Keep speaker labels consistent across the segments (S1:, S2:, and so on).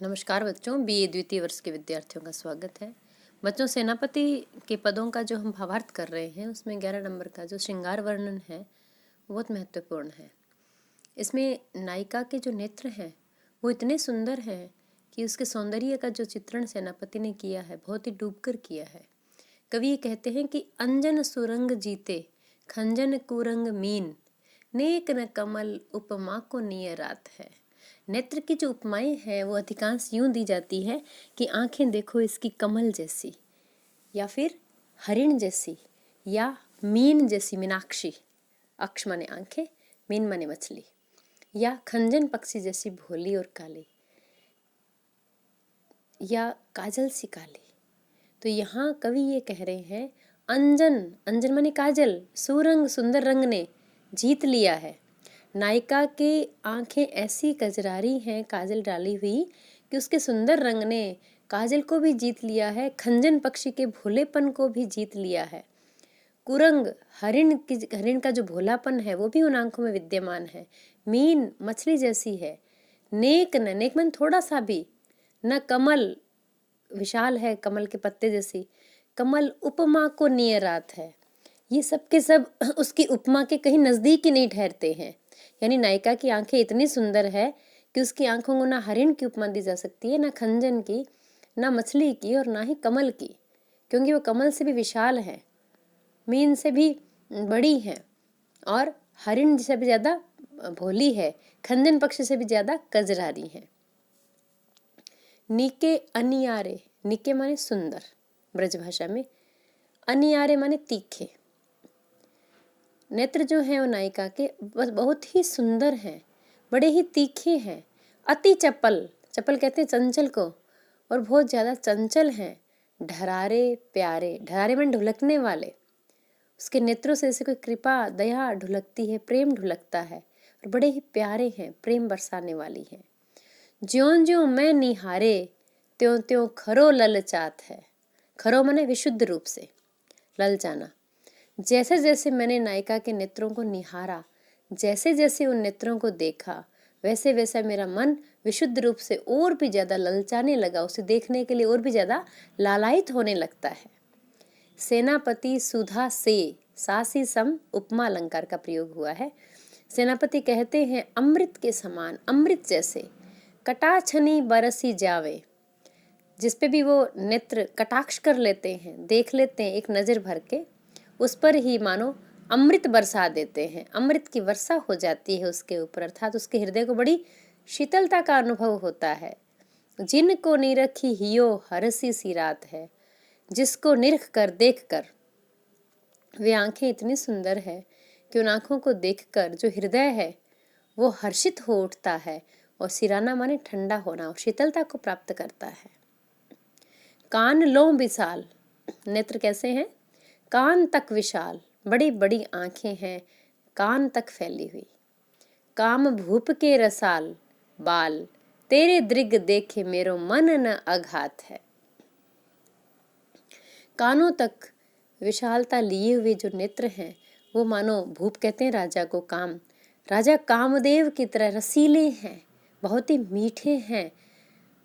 S1: नमस्कार बच्चों, बीए द्वितीय वर्ष के विद्यार्थियों का स्वागत है। बच्चों, सेनापति के पदों का जो हम भावार्थ कर रहे हैं उसमें 11 नंबर का जो श्रृंगार वर्णन है वो बहुत महत्वपूर्ण है। इसमें नायिका के जो नेत्र हैं वो इतने सुंदर हैं कि उसके सौंदर्य का जो चित्रण सेनापति ने किया है बहुत ही डूबकर किया है। कवि ये कहते हैं कि अंजन सुरंग जीते खंजन कुरंग मीन, नेक न कमल उपमा को निय रात है। नेत्र की जो उपमाएं हैं वो अधिकांश यूं दी जाती है कि आंखें देखो इसकी कमल जैसी, या फिर हरिण जैसी, या मीन जैसी, मीनाक्षी, अक्ष माने आंखें, मीन माने मछली, या खंजन पक्षी जैसी भोली और काली, या काजल सी काली। तो यहाँ कवि ये कह रहे हैं अंजन, अंजन माने काजल, सुरंग सुंदर रंग ने जीत लिया है। नायिका के आंखें ऐसी कजरारी हैं काजल डाली हुई कि उसके सुंदर रंग ने काजल को भी जीत लिया है, खंजन पक्षी के भोलेपन को भी जीत लिया है। कुरंग हरिण का जो भोलापन है वो भी उन आंखों में विद्यमान है। मीन मछली जैसी है। नेक न, नेक मन थोड़ा सा भी, न कमल विशाल है कमल के पत्ते जैसी, कमल उपमा को नियर रात है। ये सब के सब उसकी उपमा के कहीं नजदीक ही नहीं ठहरते हैं। यानी नायिका की आंखें इतनी सुंदर है कि उसकी आंखों को ना हरिण की उपमा दी जा सकती है, ना खंजन की, ना मछली की, और ना ही कमल की, क्योंकि वो कमल से भी विशाल है, मीन से भी बड़ी है, और हरिण से भी ज्यादा भोली है, खंजन पक्षी से भी ज्यादा कजरारी है। निके अनियारे, निके माने सुंदर ब्रज भाषा में, अनियारे माने तीखे। नेत्र जो हैं वो नायिका के बहुत ही सुंदर हैं, बड़े ही तीखे हैं। अति चपल, चपल कहते हैं चंचल को, और बहुत ज्यादा चंचल हैं। ढरारे प्यारे, ढरारे में ढुलकने वाले, उसके नेत्रों से जैसे कोई कृपा दया ढुलकती है, प्रेम ढुलकता है, और बड़े ही प्यारे हैं, प्रेम बरसाने वाली हैं। ज्यों ज्यों मैं निहारे त्यों त्यों खरो ललचात है। खरो माने विशुद्ध रूप से, ललचाना। जैसे जैसे मैंने नायिका के नेत्रों को निहारा, जैसे जैसे उन नेत्रों को देखा, वैसे वैसा मेरा मन विशुद्ध रूप से और भी ज्यादा ललचाने लगा, उसे देखने के लिए और भी ज्यादा लालायित होने लगता है। सेनापति सुधा से, सासी सम उपमा अलंकार का प्रयोग हुआ है। सेनापति कहते हैं अमृत के समान, अमृत जैसे, कटाक्षनी बरसी जावे, जिसपे भी वो नेत्र कटाक्ष कर लेते हैं, देख लेते हैं एक नजर भर के, उस पर ही मानो अमृत बरसा देते हैं, अमृत की वर्षा हो जाती है उसके ऊपर, अर्थात उसके हृदय को बड़ी शीतलता का अनुभव होता है। जिनको निरखी हियो हरसी सी रात है, जिसको निरख कर देख कर, वे आंखें इतनी सुंदर है कि उन आंखों को देखकर जो हृदय है वो हर्षित हो उठता है, और सिराना माने ठंडा होना, और शीतलता को प्राप्त करता है। कान लो विशाल, नेत्र कैसे हैं? कान तक विशाल, बड़ी बड़ी आंखें हैं, कान तक फैली हुई। काम भूप के रसाल बाल, तेरे दृग देखे मेरो मन न अघात है। कानों तक विशालता लिए हुए जो नेत्र हैं वो मानो, भूप कहते हैं राजा को, काम, राजा कामदेव की तरह रसीले हैं, बहुत ही मीठे हैं,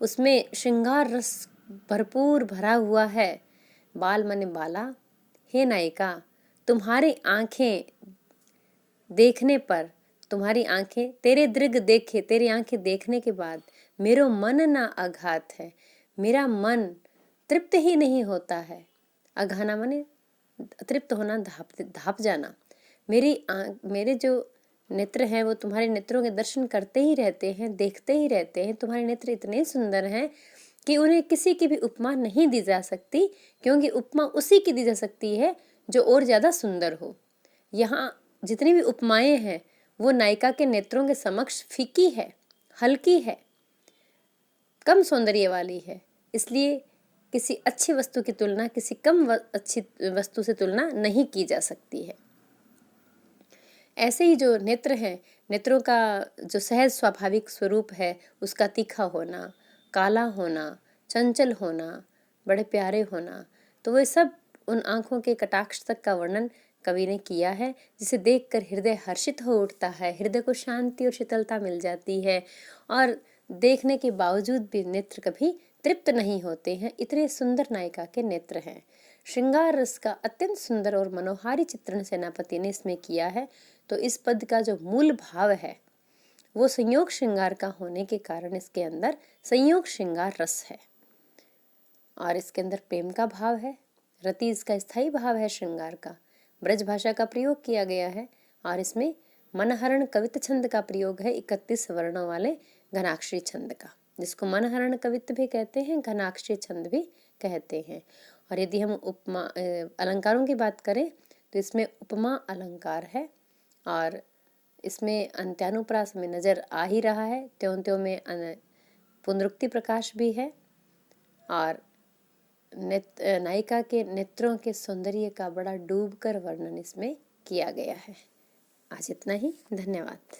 S1: उसमें श्रृंगार रस भरपूर भरा हुआ है। बाल माने बाला, हे नायिका तुम्हारी आंखें देखने पर, तुम्हारी आंखें तेरे दृग देखे, तेरी आंखें देखने के बाद मेरो मन ना अघात है, मेरा मन तृप्त ही नहीं होता है। अघाना माने तृप्त होना, धाप जाना। मेरे जो नेत्र हैं वो तुम्हारे नेत्रों के दर्शन करते ही रहते हैं, देखते ही रहते हैं। तुम्हारे नेत्र इतने सुंदर हैं कि उन्हें किसी की भी उपमा नहीं दी जा सकती, क्योंकि उपमा उसी की दी जा सकती है जो और ज्यादा सुंदर हो। यहाँ जितनी भी उपमाएं हैं वो नायिका के नेत्रों के समक्ष फीकी है, हल्की है, कम सौंदर्य वाली है, इसलिए किसी अच्छी वस्तु की तुलना किसी कम अच्छी वस्तु से तुलना नहीं की जा सकती है। ऐसे ही जो नेत्र हैं, नेत्रों का जो सहज स्वाभाविक स्वरूप है, उसका तीखा होना, काला होना, चंचल होना, बड़े प्यारे होना, तो वो सब उन आंखों के कटाक्ष तक का वर्णन कवि ने किया है, जिसे देखकर हृदय हर्षित हो उठता है, हृदय को शांति और शीतलता मिल जाती है, और देखने के बावजूद भी नेत्र कभी तृप्त नहीं होते हैं, इतने सुंदर नायिका के नेत्र हैं। श्रृंगार रस का अत्यंत सुंदर और मनोहारी चित्रण सेनापति ने इसमें किया है। तो इस पद का जो मूल भाव है वो संयोग श्रृंगार का होने के कारण इसके अंदर संयोग श्रृंगार रस है और इसके अंदर प्रेम का भाव है। रति इसका स्थायी भाव है श्रृंगार का। ब्रज भाषा का प्रयोग किया गया है और इसमें मनहरण कवित्त छंद का प्रयोग है, 31 वर्णों वाले घनाक्षरी छंद का, जिसको मनहरण कवित्त भी कहते हैं, घनाक्षरी छंद भी कहते हैं। और यदि हम उपमा अलंकारों की बात करें तो इसमें उपमा अलंकार है और इसमें अंत्यानुप्रास में नजर आ ही रहा है, त्यों त्यों में पुनरुक्ति प्रकाश भी है और नायिका के नेत्रों के सौंदर्य का बड़ा डूबकर वर्णन इसमें किया गया है। आज इतना ही, धन्यवाद।